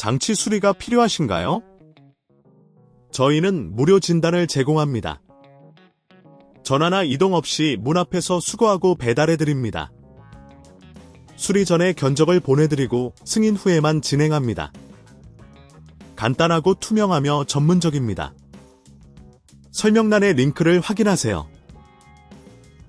장치 수리가 필요하신가요? 저희는 무료 진단을 제공합니다. 전화나 이동 없이 문 앞에서 수거하고 배달해드립니다. 수리 전에 견적을 보내드리고 승인 후에만 진행합니다. 간단하고 투명하며 전문적입니다. 설명란의 링크를 확인하세요.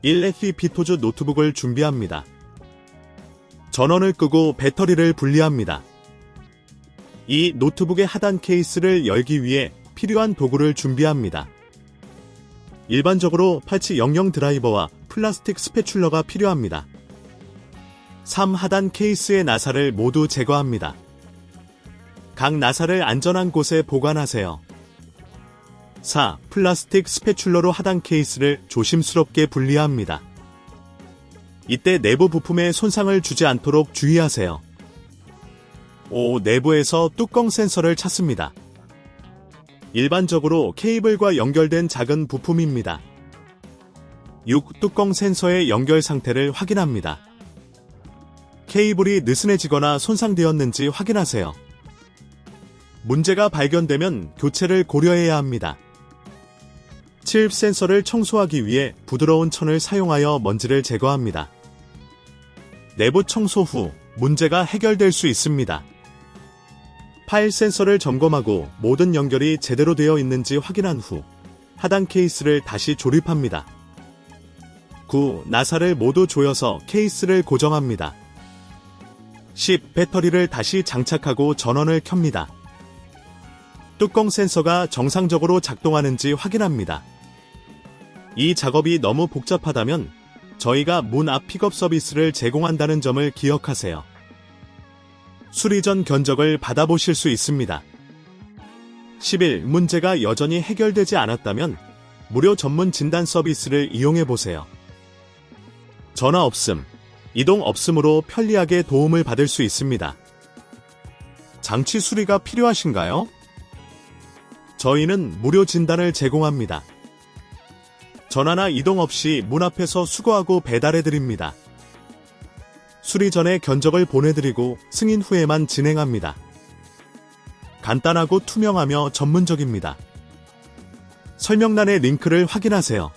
1FE 비토즈 노트북을 준비합니다. 전원을 끄고 배터리를 분리합니다. 이 노트북의 하단 케이스를 열기 위해 필요한 도구를 준비합니다. 일반적으로 8700 드라이버와 플라스틱 스패출러가 필요합니다. 3. 하단 케이스의 나사를 모두 제거합니다. 각 나사를 안전한 곳에 보관하세요. 4. 플라스틱 스패출러로 하단 케이스를 조심스럽게 분리합니다. 이때 내부 부품에 손상을 주지 않도록 주의하세요. 5. 내부에서 뚜껑 센서를 찾습니다. 일반적으로 케이블과 연결된 작은 부품입니다. 6. 뚜껑 센서의 연결 상태를 확인합니다. 케이블이 느슨해지거나 손상되었는지 확인하세요. 문제가 발견되면 교체를 고려해야 합니다. 7. 센서를 청소하기 위해 부드러운 천을 사용하여 먼지를 제거합니다. 내부 청소 후 문제가 해결될 수 있습니다. 8. 센서를 점검하고 모든 연결이 제대로 되어 있는지 확인한 후 하단 케이스를 다시 조립합니다. 9. 나사를 모두 조여서 케이스를 고정합니다. 10. 배터리를 다시 장착하고 전원을 켭니다. 뚜껑 센서가 정상적으로 작동하는지 확인합니다. 이 작업이 너무 복잡하다면 저희가 문 앞 픽업 서비스를 제공한다는 점을 기억하세요. 수리 전 견적을 받아보실 수 있습니다. 11. 문제가 여전히 해결되지 않았다면 무료 전문 진단 서비스를 이용해보세요. 전화 없음, 이동 없음으로 편리하게 도움을 받을 수 있습니다. 장치 수리가 필요하신가요? 저희는 무료 진단을 제공합니다. 전화나 이동 없이 문 앞에서 수거하고 배달해드립니다. 수리 전에 견적을 보내드리고 승인 후에만 진행합니다. 간단하고 투명하며 전문적입니다. 설명란의 링크를 확인하세요.